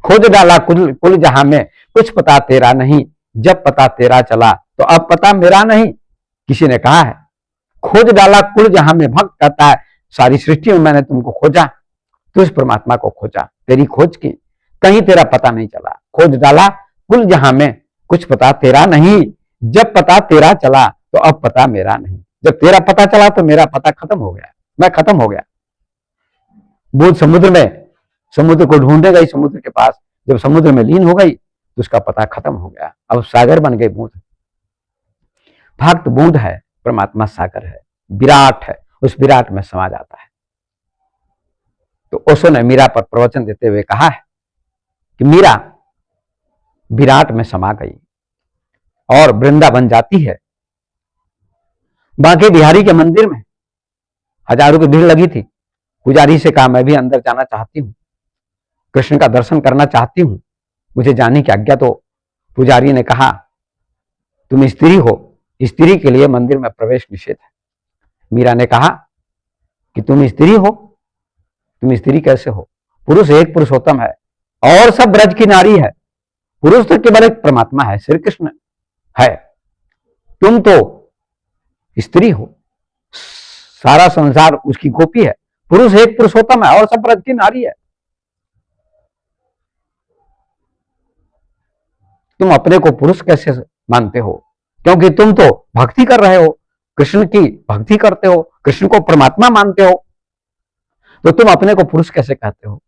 खोज डाला कुल कुल जहां में, कुछ पता तेरा नहीं, जब पता तेरा चला तो अब पता मेरा नहीं। किसी ने कहा है, खोज डाला कुल जहां में, भक्त कहता है सारी सृष्टि में मैंने तुमको खोजा, तो उस परमात्मा को खोजा, तेरी खोज की, कहीं तेरा पता नहीं चला। खोज डाला कुल जहां में, कुछ पता तेरा नहीं, जब पता तेरा चला तो अब पता मेरा नहीं। जब तेरा पता चला तो मेरा पता खत्म हो गया, मैं खत्म हो गया। बूंद समुद्र में, समुद्र को ढूंढने गई समुद्र के पास, जब समुद्र में लीन हो गई तो उसका पता खत्म हो गया, अब सागर बन गई बूंद। भक्त बूंद है, परमात्मा सागर है, विराट है, उस विराट में समा जाता है। तो ओशो ने मीरा पर प्रवचन देते हुए कहा है कि मीरा विराट में समा गई और वृंदावन जाती है। बांके बिहारी के मंदिर में हजारों की भीड़ लगी थी। पुजारी से कहा मैं भी अंदर जाना चाहती हूं, कृष्ण का दर्शन करना चाहती हूं, मुझे जाने की आज्ञा। तो पुजारी ने कहा तुम स्त्री हो, स्त्री के लिए मंदिर में प्रवेश निषेध है। मीरा ने कहा कि तुम स्त्री हो, तुम स्त्री कैसे हो? पुरुष एक पुरुषोत्तम है और सब ब्रज की नारी है, पुरुष तो केवल एक परमात्मा है, श्री कृष्ण है, तुम तो स्त्री हो, सारा संसार उसकी गोपी है, पुरुष एक पुरुषोत्तम है और सब ब्रज की नारी है। तुम अपने को पुरुष कैसे मानते हो? क्योंकि तुम तो भक्ति कर रहे हो, कृष्ण की भक्ति करते हो, कृष्ण को परमात्मा मानते हो, तो तुम अपने को पुरुष कैसे कहते हो?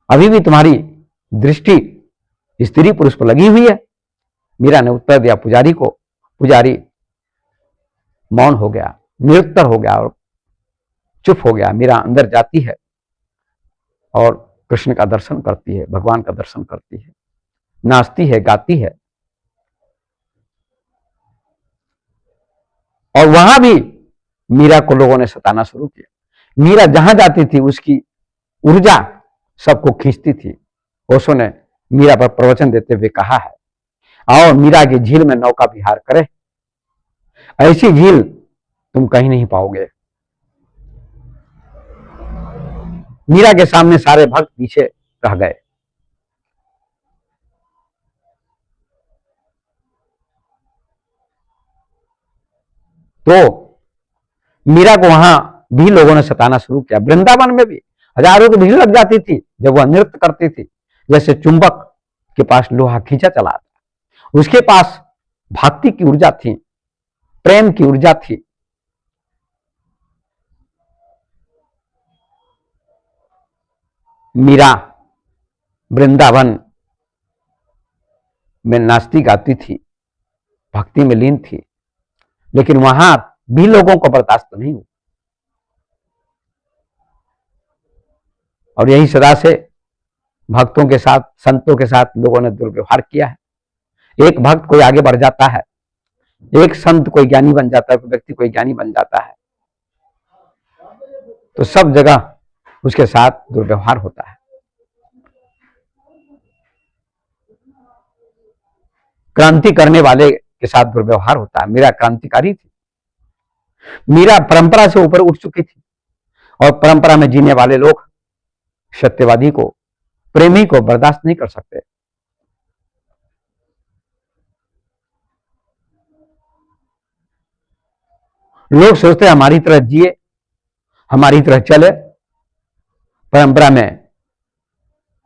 अभी भी तुम्हारी दृष्टि स्त्री पुरुष पर लगी हुई है। मीरा ने उत्तर दिया पुजारी को। पुजारी मौन हो गया, निरुत्तर हो गया और चुप हो गया। मीरा अंदर जाती है और कृष्ण का दर्शन करती है, भगवान का दर्शन करती है, नाचती है, गाती है। और वहां भी मीरा को लोगों ने सताना शुरू किया। मीरा जहां जाती थी उसकी ऊर्जा सबको खींचती थी। ओशो ने मीरा पर प्रवचन देते हुए कहा है, आओ मीरा की झील में नौका विहार करें, ऐसी झील तुम कहीं नहीं पाओगे। मीरा के सामने सारे भक्त पीछे रह गए। तो मीरा को वहां भी लोगों ने सताना शुरू किया। वृंदावन में भी हजारों की भीड़ लग जाती थी जब वह नृत्य करती थी। जैसे चुंबक के पास लोहा खींचा चला था, उसके पास भक्ति की ऊर्जा थी, प्रेम की ऊर्जा थी। मीरा वृंदावन में नाचती गाती थी, भक्ति में लीन थी, लेकिन वहां भी लोगों को बर्दाश्त नहीं हुआ। और यही सदा से भक्तों के साथ, संतों के साथ लोगों ने दुर्व्यवहार किया है। एक भक्त कोई आगे बढ़ जाता है, एक संत कोई ज्ञानी बन जाता है, कोई व्यक्ति कोई ज्ञानी बन जाता है, तो सब जगह उसके साथ दुर्व्यवहार होता है। क्रांति करने वाले के साथ दुर्व्यवहार होता है। मीरा क्रांतिकारी थी, मीरा परंपरा से ऊपर उठ चुकी थी और परंपरा में जीने वाले लोग सत्यवादी को, प्रेमी को बर्दाश्त नहीं कर सकते। लोग सोचते हैं हमारी तरह जिए, हमारी तरह चले, परंपरा में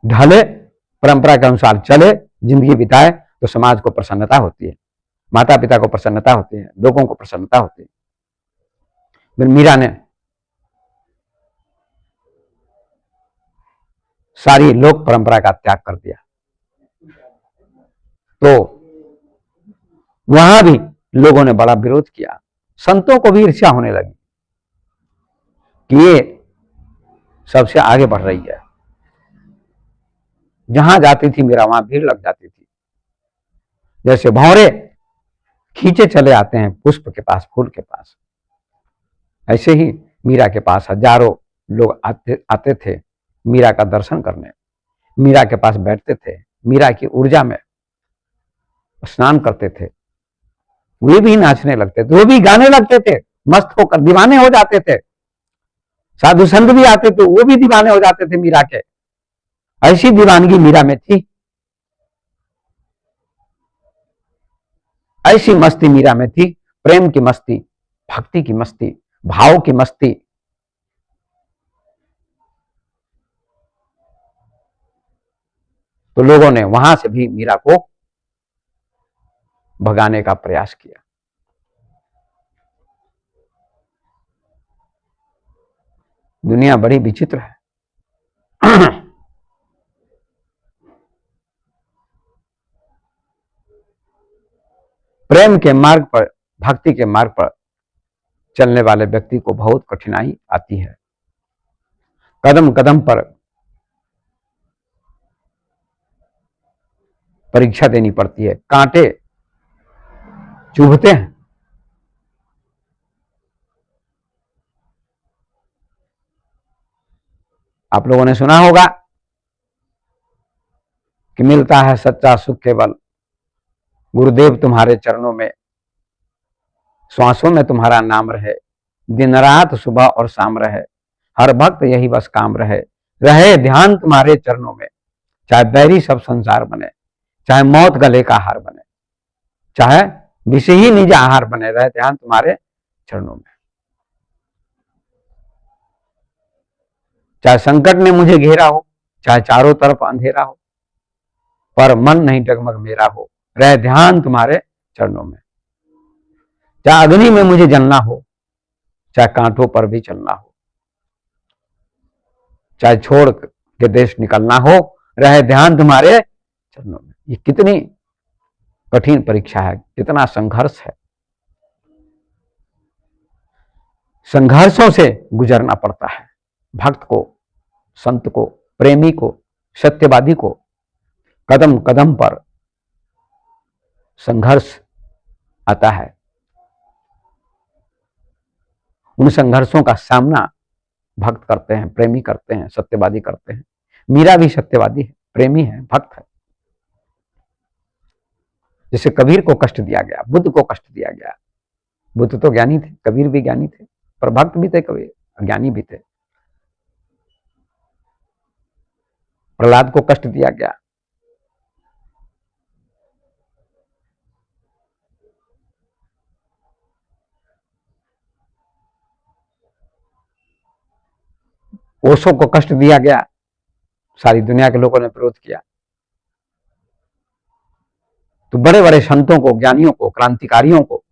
ढले, परंपरा के अनुसार चले, जिंदगी बिताए तो समाज को प्रसन्नता होती है, माता पिता को प्रसन्नता होती है, लोगों को प्रसन्नता होती है। फिर मीरा ने सारी लोक परंपरा का त्याग कर दिया। तो वहां भी लोगों ने बड़ा विरोध किया, संतों को भी ईर्ष्या होने लगी कि ये सबसे आगे बढ़ रही है। जहां जाती थी मीरा वहां भीड़ लग जाती थी। जैसे भौरे खींचे चले आते हैं पुष्प के पास, फूल के पास, ऐसे ही मीरा के पास हजारों लोग आते थे मीरा का दर्शन करने, मीरा के पास बैठते थे, मीरा की ऊर्जा में स्नान करते थे। वे भी नाचने लगते थे, वो भी गाने लगते थे, मस्त होकर दीवाने हो जाते थे। साधु संत भी आते थे, वो भी दीवाने हो जाते थे मीरा के। ऐसी दीवानगी मीरा में थी, ऐसी मस्ती मीरा में थी, प्रेम की मस्ती, भक्ति की मस्ती, भाव की मस्ती। तो लोगों ने वहां से भी मीरा को भगाने का प्रयास किया। दुनिया बड़ी विचित्र है। प्रेम के मार्ग पर, भक्ति के मार्ग पर चलने वाले व्यक्ति को बहुत कठिनाई आती है। कदम कदम पर परीक्षा देनी पड़ती है, कांटे चुभते हैं। आप लोगों ने सुना होगा कि मिलता है सच्चा सुख केवल गुरुदेव तुम्हारे चरणों में, श्वासों में तुम्हारा नाम रहे, दिन रात सुबह और शाम रहे, हर भक्त यही बस काम रहे, रहे ध्यान तुम्हारे चरणों में, चाहे बैरी सब संसार बने, चाहे मौत गले का हार बने, चाहे विष ही निज आहार बने, रहे ध्यान तुम्हारे चरणों में। चाहे संकट ने मुझे घेरा हो, चाहे चारों तरफ अंधेरा हो, पर मन नहीं डगमग मेरा हो, रहे ध्यान तुम्हारे चरणों में। चाहे अग्नि में मुझे जलना हो, चाहे कांटों पर भी चलना हो, चाहे छोड़ के देश निकलना हो, रहे ध्यान तुम्हारे चरणों में। ये कितनी कठिन परीक्षा है, कितना संघर्ष है। संघर्षों से गुजरना पड़ता है भक्त को, संत को, प्रेमी को, सत्यवादी को। कदम कदम पर संघर्ष आता है। उन संघर्षों का सामना भक्त करते हैं, प्रेमी करते हैं, सत्यवादी करते हैं। मीरा भी सत्यवादी है, प्रेमी है, भक्त है। जैसे कबीर को कष्ट दिया गया, बुद्ध को कष्ट दिया गया। बुद्ध तो ज्ञानी थे, कबीर भी ज्ञानी थे, पर भक्त भी थे, कबीर ज्ञानी भी थे। प्रहलाद को कष्ट दिया गया। ओशो को कष्ट दिया गया, सारी दुनिया के लोगों ने विरोध किया। तो बड़े बड़े संतों को, ज्ञानियों को, क्रांतिकारियों को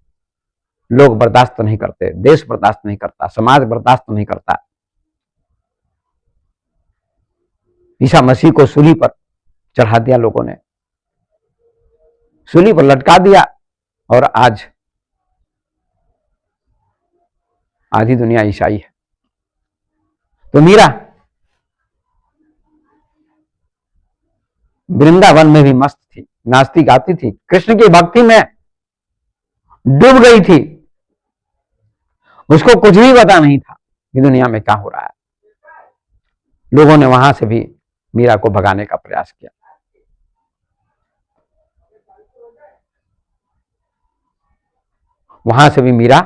लोग बर्दाश्त नहीं करते, देश बर्दाश्त नहीं करता, समाज बर्दाश्त नहीं करता। ईसा मसीह को सूली पर चढ़ा दिया लोगों ने, सूली पर लटका दिया, और आज आधी दुनिया ईसाई है। तो मीरा वृंदावन में भी मस्त थी, नाचती गाती थी, कृष्ण की भक्ति में डूब गई थी। उसको कुछ भी पता नहीं था कि दुनिया में क्या हो रहा है। लोगों ने वहां से भी मीरा को भगाने का प्रयास किया। वहां से भी मीरा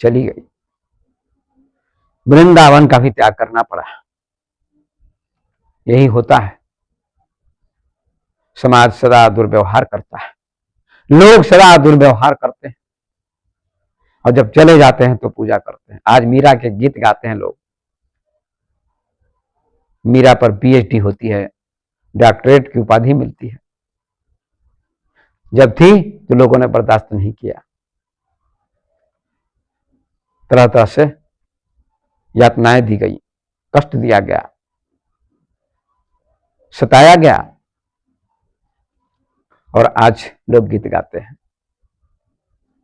चली गई, वृंदावन का भी त्याग करना पड़ा। यही होता है, समाज सदा दुर्व्यवहार करता है, लोग सदा दुर्व्यवहार करते हैं, और जब चले जाते हैं तो पूजा करते हैं। आज मीरा के गीत गाते हैं लोग, मीरा पर पीएचडी होती है, डॉक्टरेट की उपाधि मिलती है। जब थी तो लोगों ने बर्दाश्त नहीं किया, तरह तरह से यातनाएं दी गई, कष्ट दिया गया, सताया गया, और आज लोग गीत गाते हैं।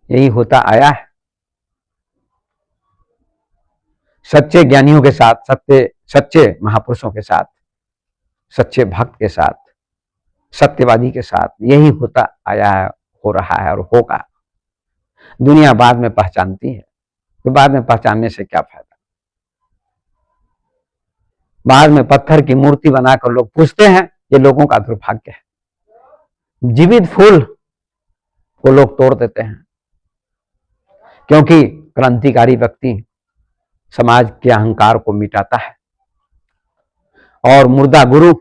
यही होता आया है। सच्चे ज्ञानियों के साथ, सच्चे महापुरुषों के साथ, सच्चे भक्त के साथ, सत्यवादी के साथ यही होता आया है, हो रहा है और होगा। दुनिया बाद में पहचानती है, तो बाद में पहचानने से क्या फायदा। बाद में पत्थर की मूर्ति बनाकर लोग पूछते हैं, ये लोगों का दुर्भाग्य है। जीवित फूल को लोग तोड़ देते हैं, क्योंकि क्रांतिकारी व्यक्ति समाज के अहंकार को मिटाता है, और मुर्दा गुरु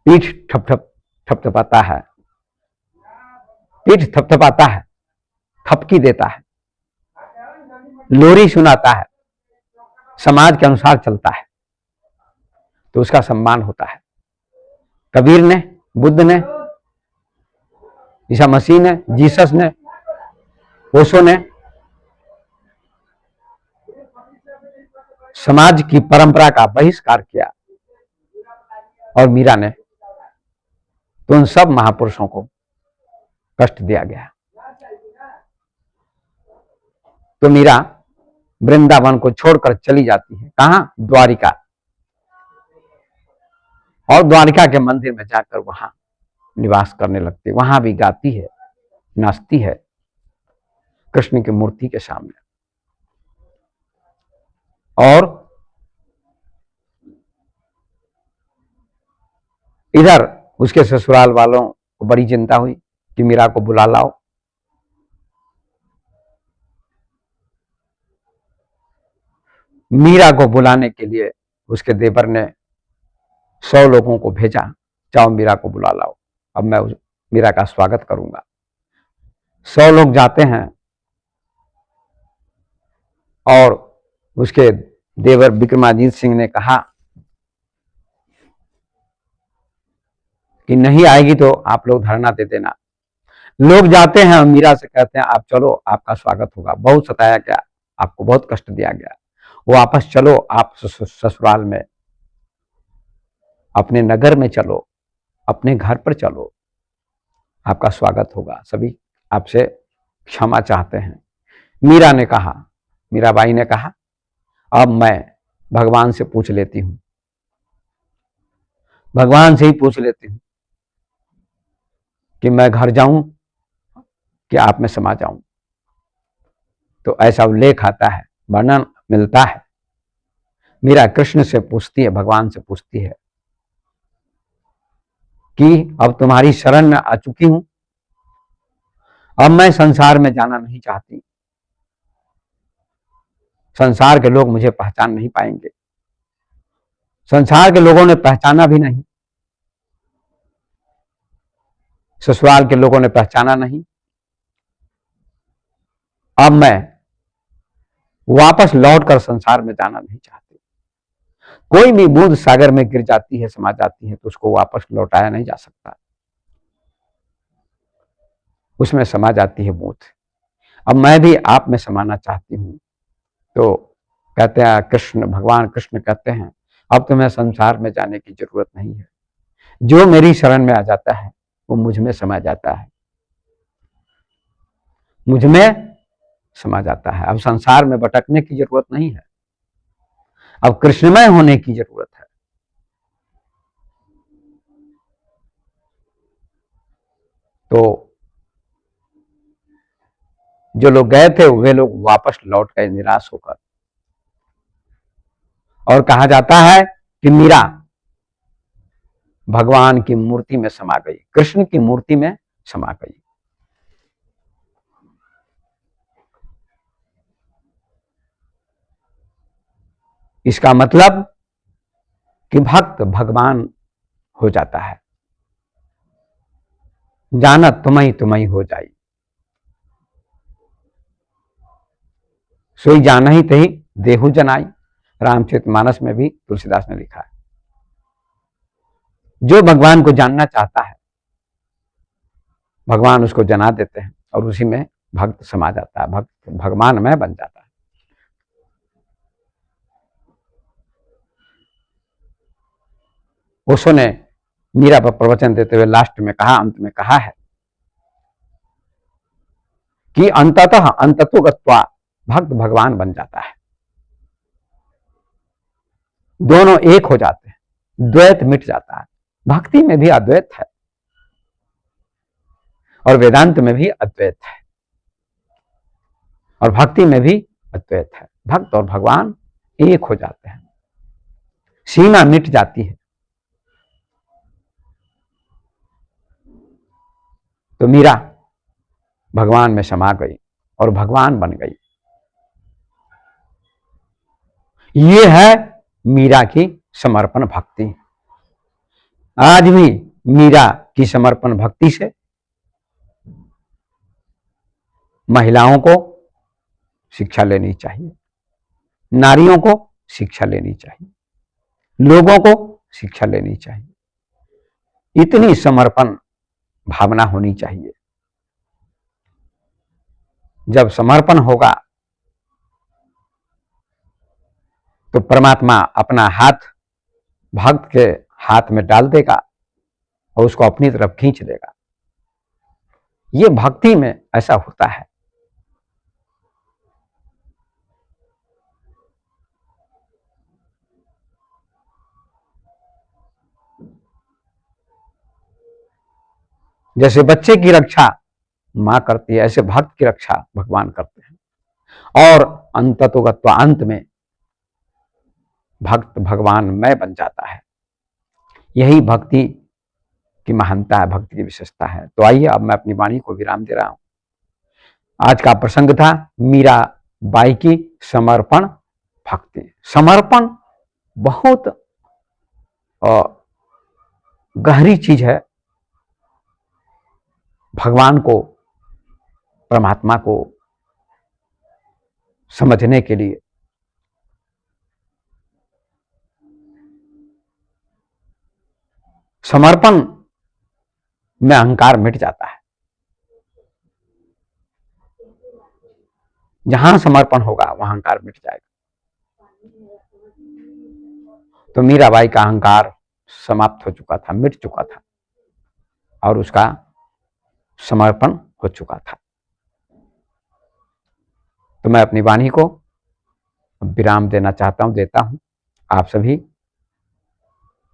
पीठ थपथपाता है, पीठ थपथपाता है, थपकी देता है, लोरी सुनाता है, समाज के अनुसार चलता है, तो उसका सम्मान होता है। कबीर ने, बुद्ध ने, ईसा मसीह ने, जीसस ने, ओशो ने समाज की परंपरा का बहिष्कार किया, और मीरा ने, तो उन सब महापुरुषों को कष्ट दिया गया। तो मीरा वृंदावन को छोड़कर चली जाती है। कहां? द्वारिका। और द्वारिका के मंदिर में जाकर वहां निवास करने लगती है। वहां भी गाती है, नाचती है कृष्ण की मूर्ति के सामने। और इधर उसके ससुराल वालों को बड़ी चिंता हुई कि मीरा को बुला लाओ। मीरा को बुलाने के लिए उसके देवर ने 100 लोगों को भेजा, जाओ मीरा को बुला लाओ, अब मैं मीरा का स्वागत करूंगा। 100 लोग जाते हैं और उसके देवर विक्रमाजीत सिंह ने कहा कि नहीं आएगी तो आप लोग धरना दे देना। लोग जाते हैं और मीरा से कहते हैं आप चलो, आपका स्वागत होगा, बहुत सताया गया, आपको बहुत कष्ट दिया गया, वापस चलो, आप ससुराल में, अपने नगर में चलो, अपने घर पर चलो, आपका स्वागत होगा, सभी आपसे क्षमा चाहते हैं। मीरा ने कहा, मीराबाई ने कहा, अब मैं भगवान से पूछ लेती हूं, भगवान से ही पूछ लेती हूं कि मैं घर जाऊं कि आप में समा जाऊं। तो ऐसा उल्लेख आता है, वर्णन मिलता है। मीरा कृष्ण से पूछती है, भगवान से पूछती है कि अब तुम्हारी शरण में आ चुकी हूं, अब मैं संसार में जाना नहीं चाहती, संसार के लोग मुझे पहचान नहीं पाएंगे, संसार के लोगों ने पहचाना भी नहीं, ससुराल के लोगों ने पहचाना नहीं, अब मैं वापस लौटकर संसार में जाना नहीं चाहती। कोई भी बूंद सागर में गिर जाती है, समा जाती है, तो उसको वापस लौटाया नहीं जा सकता, उसमें समा जाती है बूंद। अब मैं भी आप में समाना चाहती हूं। तो कहते हैं कृष्ण, भगवान कृष्ण कहते हैं अब तुम्हें संसार में जाने की जरूरत नहीं है, जो मेरी शरण में आ जाता है वो मुझ में समा जाता है, मुझ में समा जाता है। अब संसार में भटकने की जरूरत नहीं है, अब कृष्णमय होने की जरूरत है। तो जो लोग गए थे वे लोग वापस लौट गए निराश होकर, और कहा जाता है कि मीरा भगवान की मूर्ति में समा गई, कृष्ण की मूर्ति में समा गई। इसका मतलब कि भक्त भगवान हो जाता है। जानत तुम्हें तुम्हें हो जाई, सोई जाना ही तही देहु जनाई, रामचरितमानस में भी तुलसीदास ने लिखा है। जो भगवान को जानना चाहता है भगवान उसको जना देते हैं, और उसी में भक्त समा जाता है, भक्त भगवान में बन जाता है। ओशो ने मीरा पर प्रवचन देते हुए लास्ट में कहा, अंत में कहा है कि अंततः अंततो गत्वा भक्त भगवान बन जाता है, दोनों एक हो जाते हैं, द्वैत मिट जाता है। भक्ति में भी अद्वैत है और वेदांत में भी अद्वैत है, और भक्ति में भी अद्वैत है। भक्त और भगवान एक हो जाते हैं, सीमा मिट जाती है। तो मीरा भगवान में समा गई और भगवान बन गई। ये है मीरा की समर्पण भक्ति। आज भी मीरा की समर्पण भक्ति से महिलाओं को शिक्षा लेनी चाहिए, नारियों को शिक्षा लेनी चाहिए, लोगों को शिक्षा लेनी चाहिए। इतनी समर्पण भावना होनी चाहिए। जब समर्पण होगा तो परमात्मा अपना हाथ भक्त के हाथ में डाल देगा और उसको अपनी तरफ खींच लेगा। ये भक्ति में ऐसा होता है। जैसे बच्चे की रक्षा मां करती है, ऐसे भक्त की रक्षा भगवान करते हैं। और अंततोगत्वा अंत में भक्त भगवान में बन जाता है। यही भक्ति की महानता है, भक्ति की विशेषता है। तो आइए अब मैं अपनी वाणी को विराम दे रहा हूं। आज का प्रसंग था मीरा बाई की समर्पण भक्ति। समर्पण बहुत गहरी चीज है। भगवान को, परमात्मा को समझने के लिए समर्पण में अहंकार मिट जाता है। जहां समर्पण होगा वहां अहंकार मिट जाएगा। तो मीराबाई का अहंकार समाप्त हो चुका था, मिट चुका था और उसका समर्पण हो चुका था। तो मैं अपनी वाणी को विराम देना चाहता हूं, देता हूं। आप सभी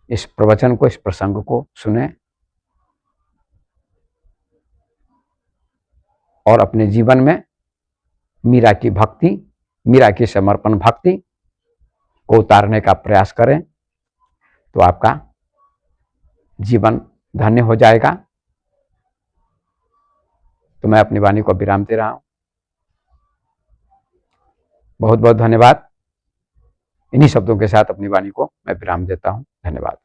इस प्रवचन को, इस प्रसंग को सुने और अपने जीवन में मीरा की भक्ति, मीरा की समर्पण भक्ति को उतारने का प्रयास करें तो आपका जीवन धन्य हो जाएगा। तो मैं अपनी वाणी को विराम दे रहा हूं। बहुत बहुत धन्यवाद। इन्हीं शब्दों के साथ अपनी वाणी को मैं विराम देता हूं। धन्यवाद।